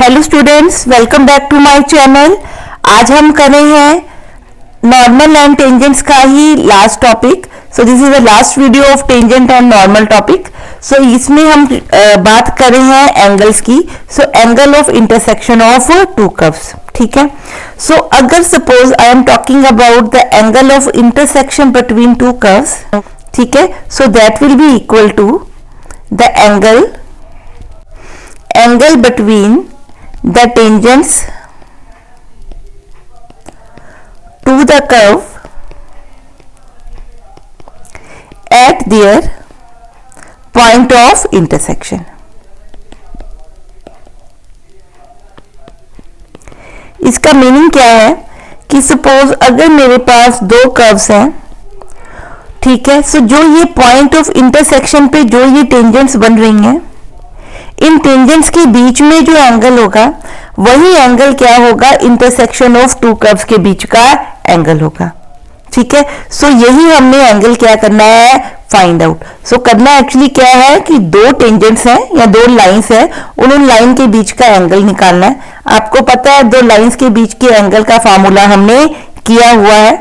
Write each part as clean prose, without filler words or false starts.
Hello students, welcome back to my channel. आज हम कर रहे हैं नॉर्मल एंड टेंजेंट्स का ही last topic. So this is the last video of tangent and normal topic. So इसमें हम बात कर रहे हैं एंगल्स की। So angle of intersection of two curves, ठीक है। सो अगर suppose I am talking about the angle of intersection between two curves, ठीक है, so that will be equal to the angle between the tangents to the curve at their point of intersection. इसका meaning क्या है कि suppose अगर मेरे पास दो curves हैं, ठीक है, सो जो ये पॉइंट ऑफ इंटरसेक्शन पे जो ये टेंजेंट्स बन रही हैं, इन टेंजेंट्स के बीच में जो एंगल होगा वही एंगल क्या होगा, इंटरसेक्शन ऑफ टू कर्व्स के बीच का एंगल होगा, ठीक है। सो यही हमने एंगल क्या करना है, फाइंड आउट। सो करना एक्चुअली क्या है कि दो टेंजेंट्स हैं या दो लाइंस हैं, उन लाइन के बीच का एंगल निकालना है। आपको पता है दो लाइंस के बीच के एंगल का फॉर्मूला हमने किया हुआ है,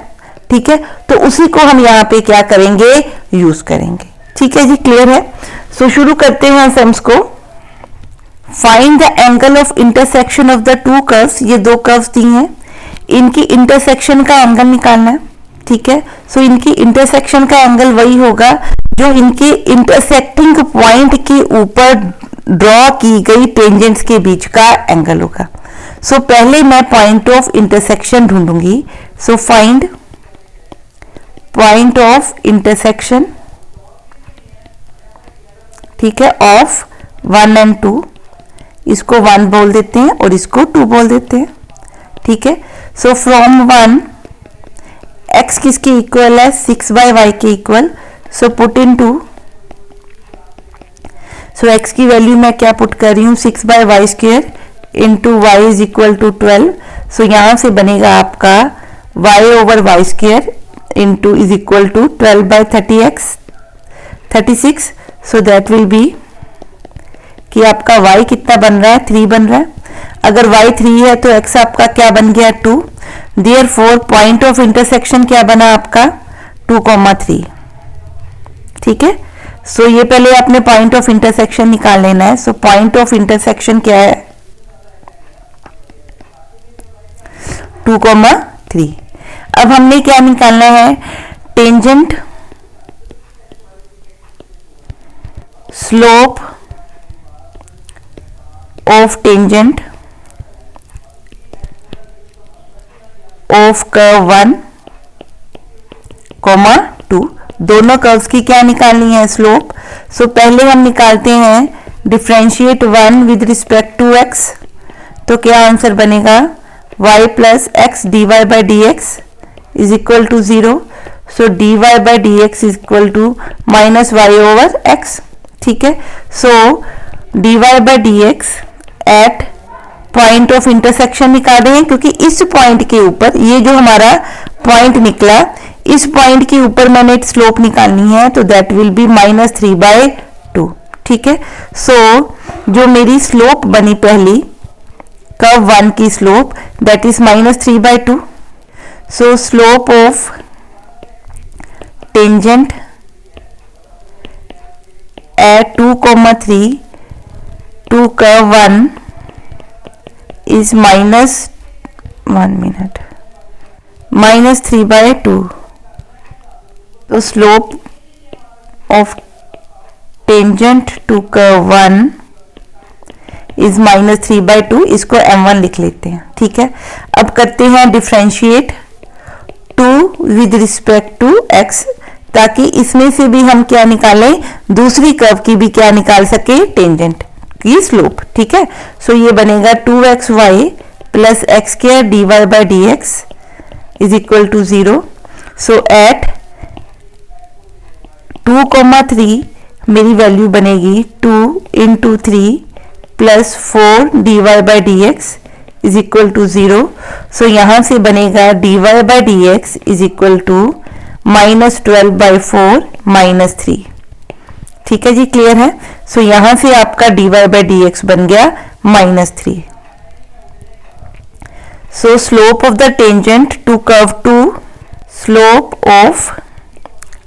ठीक है, तो उसी को हम यहाँ पे क्या करेंगे, यूज करेंगे, ठीक है जी, क्लियर है। सो शुरू करते हैं सम्स को। Find the angle of intersection of the two curves. ये दो कर्व्स दी हैं, इनकी इंटरसेक्शन का एंगल निकालना है, ठीक है। सो इनकी इंटरसेक्शन का एंगल वही होगा जो इनके इंटरसेक्टिंग पॉइंट के ऊपर ड्रॉ की गई टेंजेंट्स के बीच का एंगल होगा। सो पहले मैं पॉइंट ऑफ इंटरसेक्शन ढूंढूंगी। So find point of intersection, ठीक है, ऑफ 1 एंड 2। इसको 1 बोल देते हैं और इसको 2 बोल देते हैं, ठीक है। सो फ्रॉम 1 x किसके इक्वल है, 6/y के इक्वल। So put in 2। So x की वैल्यू मैं क्या पुट कर रही हूँ, 6/y² into y is equal to 12। So यहां से बनेगा आपका y/y² into is equal to 12/30x 36। So that will be कि आपका y कितना बन रहा है, 3 बन रहा है। अगर y 3 है तो x आपका क्या बन गया, 2। देयरफॉर पॉइंट ऑफ इंटरसेक्शन क्या बना आपका, 2,3, ठीक है। सो ये पहले आपने पॉइंट ऑफ इंटरसेक्शन निकाल लेना है। सो पॉइंट ऑफ इंटरसेक्शन क्या है, 2,3। अब हमने क्या निकालना है, tangent slope of tangent of curve 1, 2। दोनों कर्व्स की क्या निकालनी है, स्लोप। सो पहले हम निकालते हैं differentiate 1 with respect to x। तो क्या आंसर बनेगा, y plus X dy/dx is equal to 0। सो dy/dx is equal to minus y/x, ठीक है। So dy/dx at point of intersection निकाल रहे हैं, क्योंकि इस पॉइंट के ऊपर ये जो हमारा पॉइंट निकला, इस पॉइंट के ऊपर मैंने स्लोप निकालनी है, तो दैट विल बी -3/2, ठीक है। सो जो मेरी स्लोप बनी पहली कर्व 1 की slope, that is -3/2। So slope of tangent at 2,3 to curve 1 is -3/2. So slope of tangent to curve 1 is -3/2। इसको m1 लिख लेते हैं, ठीक है। अब करते हैं differentiate 2 with respect to x, ताकि इसमें से भी हम क्या निकालें, दूसरी कर्व की भी क्या निकाल सके, टेंजेंट की स्लोप, ठीक है। सो ये बनेगा 2xy plus x² dy/dx is equal to 0। So at 2,3 मेरी वैल्यू बनेगी 2 into 3 plus 4 dy/dx is equal to 0। So यहां से बनेगा dy/dx इज इक्वल टू -12/4 -3, ठीक है जी, क्लियर है। सो यहां से आपका dy/dx बन गया -3, So slope of the tangent to curve 2, slope of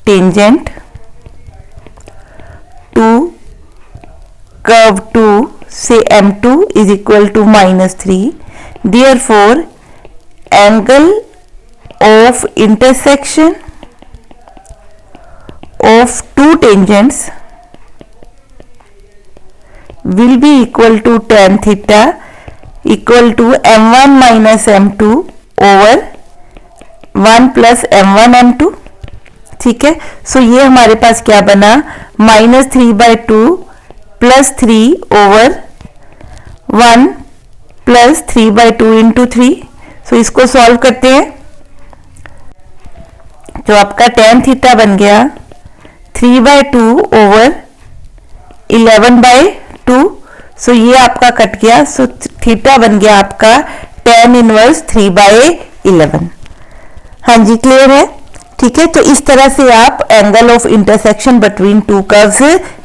tangent to curve 2 say M2 is equal to -3. Therefore angle of intersection of two tangents will be equal to tan theta equal to m1 minus m2 over 1 plus m1 m2. ठीक है, सो ये हमारे पास क्या बना, -3/2 plus 3 over 1 plus 3/2 into 3. सो इसको solve करते हैं तो आपका tan थीटा बन गया 3/2 ओवर 11/2. सो ये आपका कट गया. सो थीटा बन गया आपका tan इनवर्स 3/11. हाँ जी, क्लियर है. ठीक है, तो इस तरह से आप angle of intersection between two curves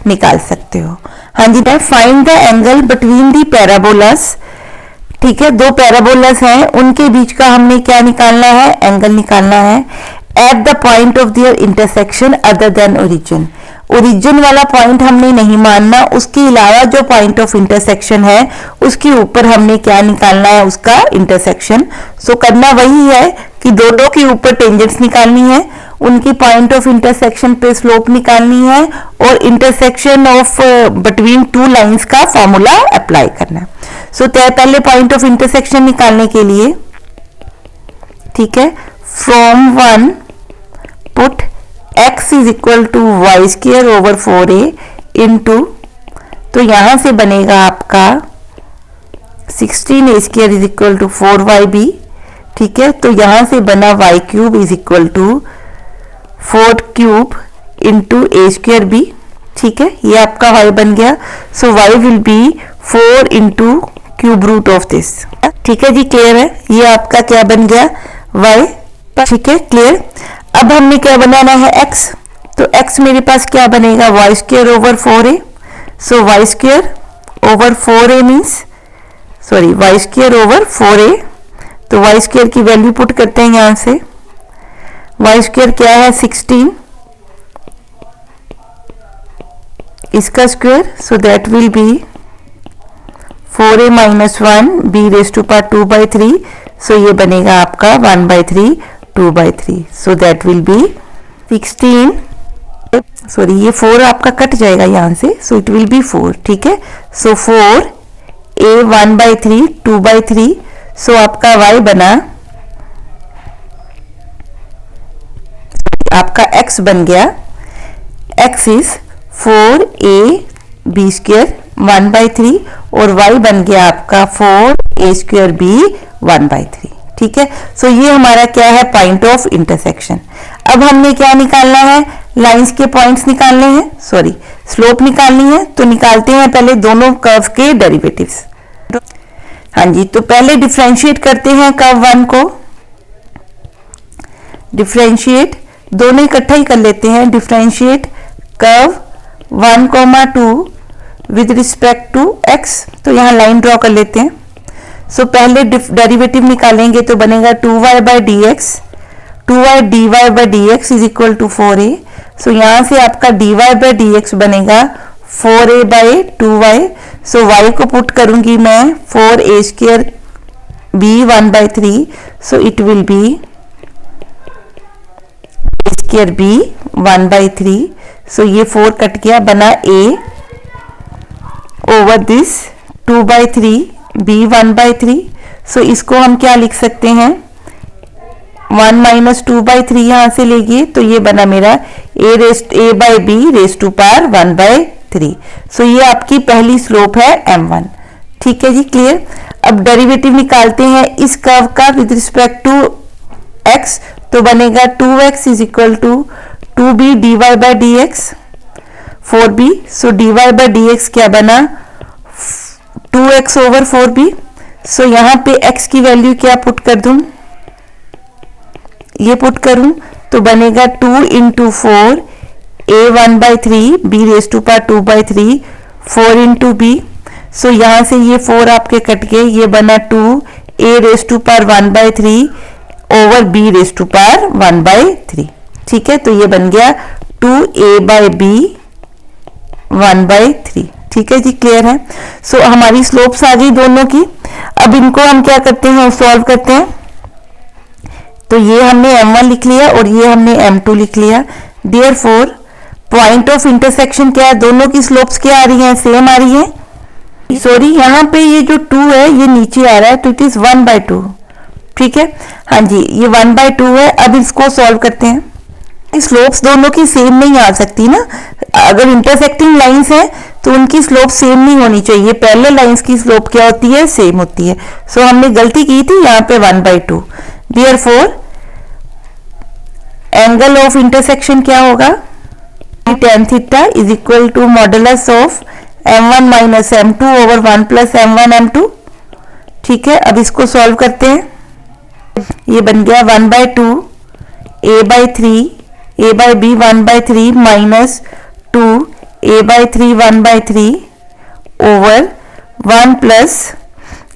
निकाल सकते हो. हाँ जी, find the angle between the parabolas. ठीक है, दो पैराबोलास हैं, उनके बीच का हमने क्या निकालना है, एंगल निकालना है at the point of their intersection other than origin. Origin वाला पॉइंट हमने नहीं मानना, उसके अलावा जो पॉइंट ऑफ इंटरसेक्शन है उसके ऊपर हमने क्या निकालना है, उसका इंटरसेक्शन. सो करना वही है कि दोनों के ऊपर टेंजेंट्स निकालनी है, उनकी पॉइंट ऑफ इंटरसेक्शन पे स्लोप निकालनी है और intersection of between two lines का फॉर्मूला अप्लाई करना है. सो पहले पॉइंट ऑफ इंटरसेक्शन निकालने के लिए, ठीक है, from 1 put x is equal to Y square over 4a into, तो यहां से बनेगा आपका 16a square is equal to 4yb. ठीक है, तो यहां से बना y cube is equal to 4 cube into A square B. ठीक है, ये आपका y बन गया. So y will be 4 into cube root of this. ठीक है जी, क्लियर है. ये आपका क्या बन गया, y. ठीक है, क्लियर. अब हमने क्या बनाना है, x. तो x मेरे पास क्या बनेगा, Y square over 4a. So Y square over 4a means, sorry, Y square over 4a. तो वाई स्क्र की वैल्यू पुट करते हैं यहां से. वाई स्क्र क्या है, 16, इसका square. So that will be 4a minus 1 b raise to power 2/3. So ये बनेगा आपका 1/3 2/3. So that will be 16, sorry ये 4 आपका कट जाएगा यहां से. So it will be 4. ठीक है, सो 4a 1/3 2/3. सो आपका y बना, आपका x बन गया, x is 4a b square 1/3 और y बन गया आपका 4a स्क्र b 1/3. ठीक है, सो ये हमारा क्या है, पॉइंट ऑफ इंटरसेक्शन. अब हमने क्या निकालना है, लाइंस के पॉइंट्स निकालने हैं, सॉरी स्लोप निकालनी है. तो निकालते हैं पहले दोनों कर्व के डेरिवेटिव्स. हाँ जी, तो पहले डिफरेंशिएट करते हैं कर्व 1 को. डिफरेंशिएट दोनों इकट्ठा ही कर लेते हैं. Differentiate curve 1,2 with respect to x. तो यहाँ लाइन ड्रॉ कर लेते हैं. सो पहले डेरिवेटिव निकालेंगे तो बनेगा 2y/dx, 2y dy/dx is equal to 4a. सो यहां से आपका dy/dx बनेगा 4a/2y. सो y को पुट करूंगी मैं 4a square b 1/3. So it will B a square b 1/3. सो ये 4 कट गया, बना a ओवर दिस 2/3 b 1/3. सो इसको हम क्या लिख सकते हैं, 1 माइनस 2/3 यहां से लेंगे तो ये बना मेरा a/b रेज टू पावर 1/3. सो ये आपकी पहली स्लोप है m1. ठीक है जी, क्लियर. अब डेरिवेटिव निकालते हैं इस कर्व का विद रिस्पेक्ट टू x. तो बनेगा 2x is equal to 2b dy/dx 4b. So dy/dx क्या बना, 2x ओवर 4b. सो यहां पे x की वैल्यू क्या पुट कर दूं, ये पुट करूं तो बनेगा 2 into 4 a 1/3 b raise to power 2/3 4 into b. So यहां से ये 4 आपके कट गए, ये बना 2 a raise to power 1/3 over b raise to power 1/3। ठीक है, तो ये बन गया 2a/b 1/3। ठीक है जी, क्लियर है। सो हमारी स्लोप्स आ गई दोनों की। अब इनको हम क्या करते हैं, सॉल्व करते हैं। तो ये हमने m1 लिख लिया और ये हमने m2 लिख लिया। देयरफॉर पॉइंट ऑफ इंटरसेक्शन क्या है, दोनों की स्लोप्स क्या आ रही हैं, सेम आ रही है। सॉरी, यहाँ पे ये जो 2 है ये नीचे आ रहा है, तो इट इज 1/2। ठीक है, हाँ जी, ये 1/2 है। अब इसको सॉल्व करते हैं। स्लोप्स दोनों की सेम नहीं आ सकती ना, अगर इंटरसेक्टिंग लाइंस हैं तो उनकी स्लोप सेम नहीं होनी चाहिए। पैरेलल लाइंस की स्लोप क्या होती है, सेम होती है। सो हमने गलती की थी यहाँ पे 1/2। देयरफॉर एंगल ऑफ इंटरसेक्शन क्या होगा, tan theta is equal to modulus of m1 minus m2 over 1 plus m1 m2। ठीक है, अब इसको सॉल्व करते हैं। ये बन गया 1/2 a/3 a/b 1/3 minus 2 a/3 1/3 over 1 plus,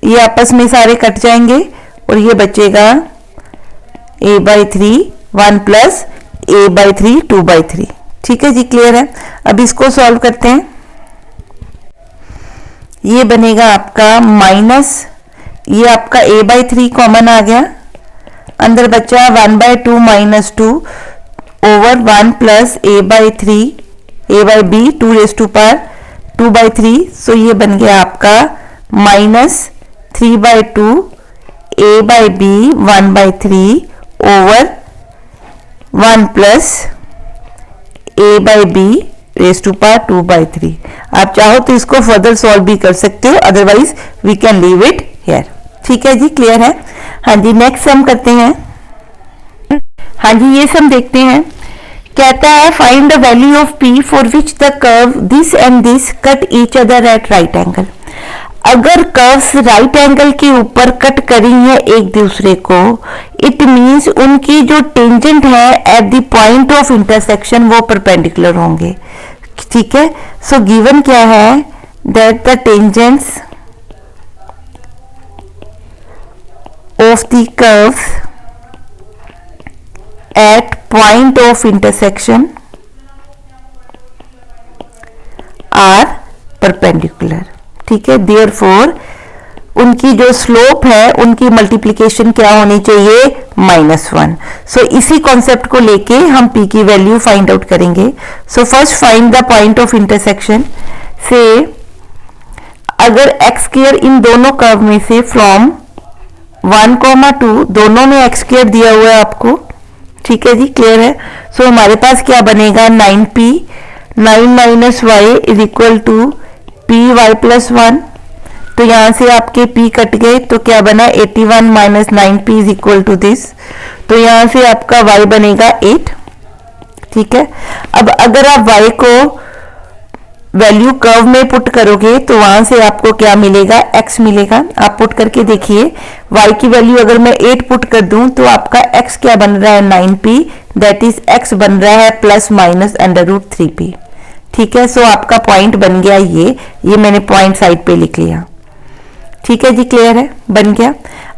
ये आपस में सारे कट जाएंगे और ये बचेगा a/3 1 प्लस a/3 2/3। ठीक है जी, क्लियर है। अब इसको सॉल्व करते हैं। ये बनेगा आपका माइनस, ये आपका a/3 कॉमन आ गया, अंदर बचा 1/2 minus 2 over 1 plus a/3 a/b 2 raise to power 2/3। So ये बन गया आपका minus 3/2 a/b 1/3 over 1 plus a/b raise to power 2/3। आप चाहो तो इसको फर्दर सॉल्व भी कर सकते हो, otherwise we can leave it here. ठीक है जी, क्लियर है। हाँ जी, नेक्स्ट सम करते हैं। हाँ जी, ये सम देखते हैं। कहता है find the value of p for which the curve this and this cut each other at right angle. अगर कर्व्स राइट एंगल के ऊपर कट करी है एक दूसरे को, इट मींस उनकी जो टेंजेंट है at the point of intersection वो परपेंडिकुलर होंगे। ठीक है, सो गिवन क्या है, that the tangents of the curves at point of intersection are perpendicular. ठीक है, देयरफॉर उनकी जो स्लोप है उनकी मल्टीप्लीकेशन क्या होनी चाहिए, -1। सो इसी कॉन्सेप्ट को लेके हम p की वैल्यू फाइंड आउट करेंगे। So first find the point of intersection से, अगर x स्क्वायर इन दोनों कर्व में से फ्रॉम 1, 2 दोनों में x स्क्वायर दिया हुआ है आपको। ठीक है जी, क्लियर है। सो हमारे पास क्या बनेगा, 9p 9 minus y is equal to py plus 1। तो यहां से आपके p कट गए तो क्या बना, 81 minus 9p is equal to this. तो यहां से आपका y बनेगा 8। ठीक है, अब अगर आप y को वैल्यू कर्व में पुट करोगे तो वहां से आपको क्या मिलेगा, x मिलेगा। आप पुट करके देखिए, y की वैल्यू अगर मैं 8 पुट कर दूं तो आपका x क्या बन रहा है, 9p, दैट इज x बन रहा है प्लस माइनस √3p। ठीक है, सो आपका पॉइंट बन गया ये मैंने पॉइंट साइड पे लिख लिया। ठीक है जी, क्लियर है, बन गया।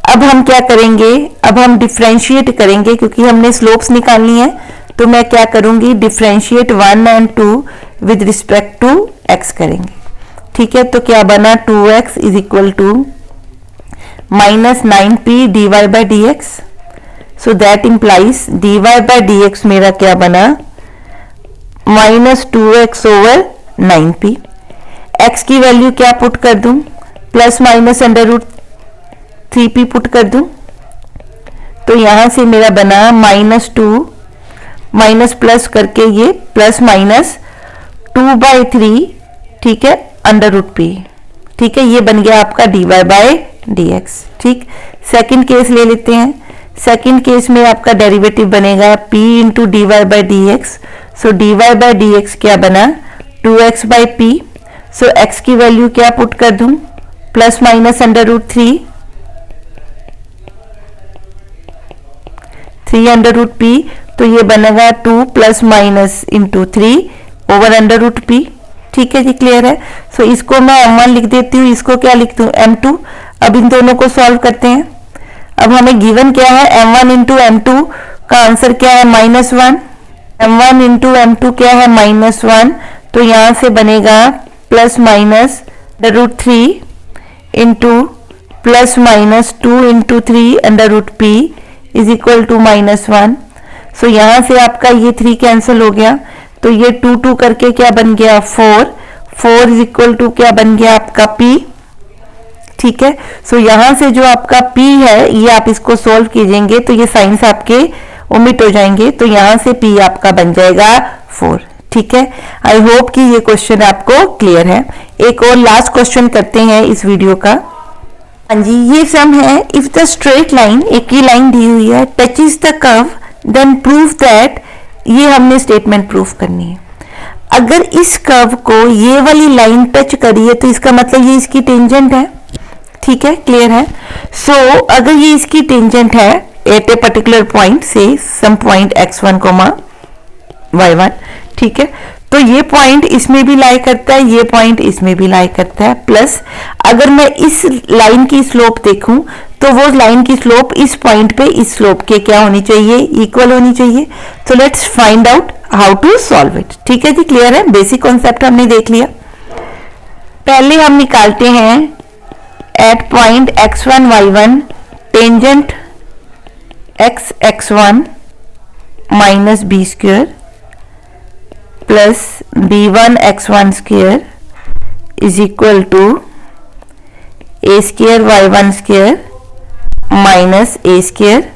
अब हम क्या करेंगे, अब हम डिफरेंशिएट करेंगे क्योंकि हमने स्लोप्स निकालनी है। तो मैं क्या करूंगी, डिफरेंशिएट 1 और 2 विद रिस्पेक्ट टू x करेंगे। ठीक है, तो क्या बना, 2x is equal to minus 9p dy/dx। So that implies dy/dx मेरा क्या बना, -2x ओवर 9p। x की वैल्यू क्या पुट कर दूं, प्लस माइनस √3p पुट कर दूं। तो यहां से मेरा बना -2 माइनस प्लस करके ये प्लस माइनस 2/3। ठीक है, √p। ठीक है, ये बन गया आपका dy/dx। ठीक, सेकंड केस ले लेते हैं। सेकंड केस में आपका डेरिवेटिव बनेगा p इंटू dy/dx। सो dy/dx क्या बना, 2x/p। सो x की वैल्यू क्या पुट कर दूं, प्लस माइनस √3 3/p। तो ये बनेगा 2 plus minus into 3 over √p। ठीक है जी, क्लियर है। सो इसको मैं m1 लिख देती हूँ, इसको क्या लिख दूं, m2। अब इन दोनों को सॉल्व करते हैं। अब हमें गिवन क्या है, m1 इंटू m2 का आंसर क्या है -1, m1 इंटू m2 क्या है -1, तो यहां से बनेगा plus minus √3 into plus minus 2 into 3 under root p is equal to -1। So यहां से आपका ये 3 कैंसिल हो गया, तो ये 2 2 करके क्या बन गया 4 इज इक्वल टू क्या बन गया आपका p। ठीक है, सो यहां से जो आपका p है ये आप इसको सोल्व कीजिएंगे तो ये साइंस आपके ओमिट हो जाएंगे, तो यहां से p आपका बन जाएगा 4। ठीक है, आई होप कि ये क्वेश्चन आपको क्लियर है। एक और लास्ट क्वेश्चन करते हैं इस वीडियो का। हाँ जी, ये सम है, इफ द स्ट्रेट लाइन, एक ही लाइन दी हुई है, touches the curve then prove that, ये हमने स्टेटमेंट प्रूव करनी है। अगर इस कर्व को ये वाली लाइन टच करी है तो इसका मतलब ये इसकी टेंजेंट है। ठीक है, क्लियर है। सो अगर ये इसकी टेंजेंट है एट ए पर्टिकुलर पॉइंट से सम पॉइंट x1, y1, ठीक है, तो ये पॉइंट इसमें भी लाई करता है, ये पॉइंट इसमें भी लाई करता है। प्लस अगर मैं इस लाइन की स्लोप देखूं तो वो लाइन की स्लोप इस पॉइंट पे इस स्लोप के क्या होनी चाहिए, इक्वल होनी चाहिए। तो let's find out how to solve it. ठीक है जी, क्लियर है, बेसिक कॉन्सेप्ट हमने देख लिया। पहले हम निकालते हैं at point x1, y1 tangent x1 minus b square plus b1 x1 square is equal to a square y1 square minus a square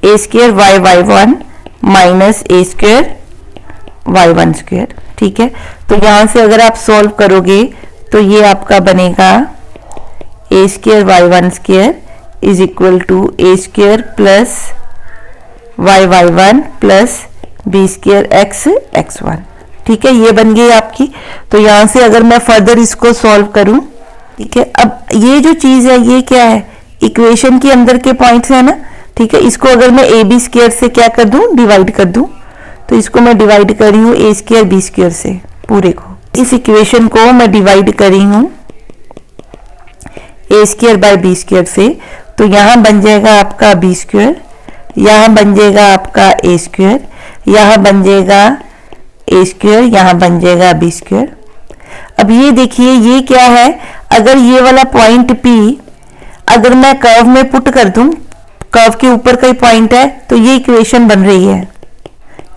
y1 minus a square y1 square. ठीक है, तो यहां से अगर आप सॉल्व करोगे तो ये आपका बनेगा a square y1 square is equal to a square plus y1 plus b square x1। ठीक है, ये बन गई आपकी। तो यहां से अगर मैं फर्दर इसको सॉल्व करूं, ठीक है, अब ये जो चीज है ये क्या है, इक्वेशन के अंदर के पॉइंट्स है ना। ठीक है, इसको अगर मैं ए बी स्क्वायर से क्या कर दूं, डिवाइड कर दूं, तो इसको मैं डिवाइड कर रही हूं ए स्क्वायर बी स्क्वायर से, पूरे को, इस इक्वेशन को मैं डिवाइड कर रही हूं ए स्क्वायर बाय बी स्क्वायर से। तो यहां बन जाएगा आपका बी स्क्वायर, यहां बन जाएगा आपका ए स्क्वायर, यहां बन जाएगा ए स्क्वायर, यहां बन जाएगा बी स्क्वायर। अब ये देखिए ये क्या है, अगर ये वाला पॉइंट P अगर मैं कर्व में पुट कर दूं, कर्व के ऊपर का पॉइंट है, तो ये इक्वेशन बन रही है।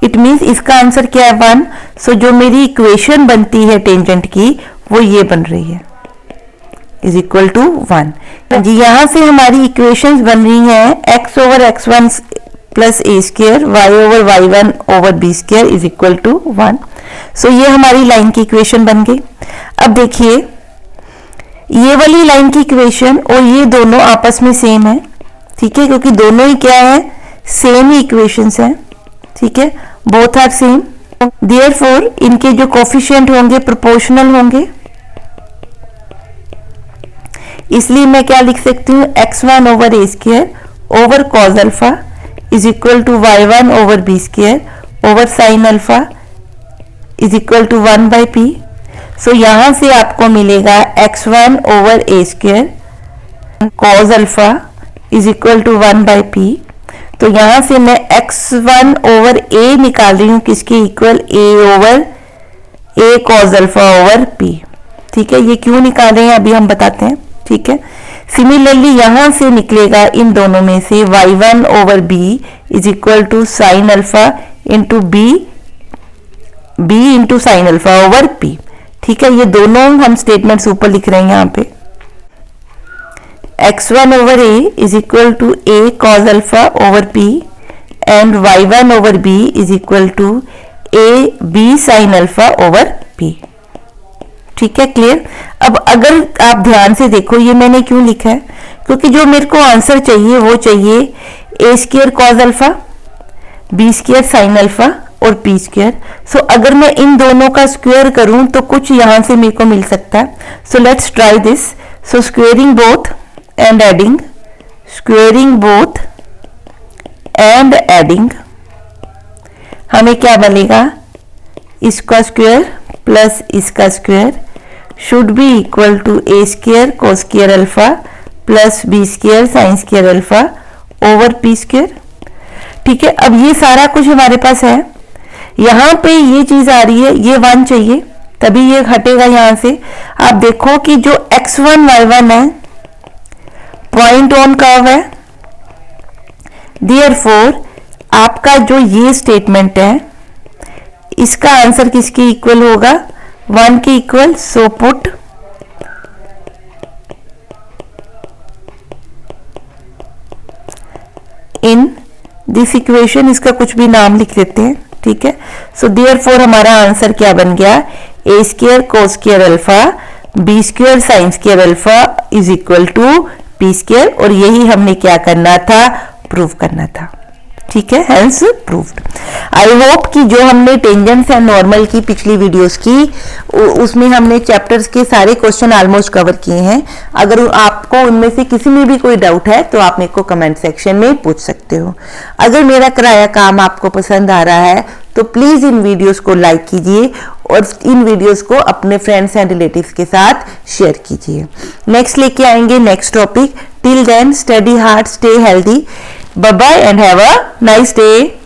इट मींस इसका आंसर क्या है 1। सो जो मेरी इक्वेशन बनती है टेंजेंट की वो ये बन रही है, इज इक्वल टू 1। जी, यहां से हमारी इक्वेशंस बन रही हैं x over x1 plus a square y over y1 over B square is equal to 1। So ये हमारी लाइन की इक्वेशन बन गई। अब देखिए ये वाली लाइन की इक्वेशन और ये दोनों आपस में सेम है। ठीक है, क्योंकि दोनों ही क्या है, सेम ही इक्वेशंस हैं। ठीक है, बोथ आर सेम, देयरफॉर इनके जो कोफिशिएंट होंगे प्रोपोर्शनल होंगे। इसलिए मैं क्या लिख सकती हूँ, x1 over A square over cos alpha is equal to y1 over B square over sine alpha is equal to 1 by P. So यहां से आपको मिलेगा x1 over A square cos alpha is equal to 1 by P. तो यहां से मैं x1 over a निकाल रही हूं, किसके equal, a over a cos alpha over p। ठीक है, ये क्यों निकाल रहे हैं अभी हम बताते हैं। ठीक है, सिमिलरली यहां से निकलेगा इन दोनों में से y1 over b is equal to sine alpha into b into sine alpha over p। ठीक है, ये दोनों हम स्टेटमेंट्स ऊपर लिख रहे हैं यहाँ पे। x1 over a is equal to a cos alpha over p and y1 over b is equal to a b sin alpha over p। ठीक है, क्लियर। अब अगर आप ध्यान से देखो ये मैंने क्यों लिखा है, क्योंकि जो मेरे को आंसर चाहिए वो चाहिए a square cos alpha, b square sine alpha और p स्क्वायर। सो अगर मैं इन दोनों का स्क्वायर करूं तो कुछ यहां से मेरे को मिल सकता है। So let's try this. So squaring both and adding, squaring both and adding, हमें क्या बनेगा, इसका स्क्वायर प्लस इसका square should be equal to a square cos square alpha plus b square sine square alpha over p square. ठीक है, अब ये सारा कुछ हमारे पास है, यहां पे ये चीज आ रही है, ये 1 चाहिए तभी ये हटेगा यहां से। आप देखो कि जो x1 y1 है पॉइंट ऑन कर्व है, देयरफॉर आपका जो ये स्टेटमेंट है इसका आंसर किसके इक्वल होगा, 1 के इक्वल। So put in this equation, इसका कुछ भी नाम लिख लेते हैं। ठीक है, सो देयरफॉर हमारा आंसर क्या बन गया, A square cos square alpha B square sine square alpha is equal to P square, और यही हमने क्या करना था, प्रूव करना था। ठीक है, हेंस प्रूव्ड। आई होप कि जो हमने टेंजेंट्स एंड नॉर्मल की पिछली वीडियोस की उसमें हमने चैप्टर्स के सारे क्वेश्चन ऑलमोस्ट कवर किए हैं। अगर आपको उनमें से किसी में भी कोई डाउट है तो आप मेरे को कमेंट सेक्शन में पूछ सकते हो। अगर मेरा कराया काम आपको पसंद आ रहा है तो प्लीज इन वीडियोस को लाइक कीजिए और इन वीडियोस को अपने फ्रेंड्स एंड रिलेटिव्स के साथ शेयर कीजिए। नेक्स्ट लेके आएंगे next topic. Till then study hard, stay healthy, bye bye and have a nice day.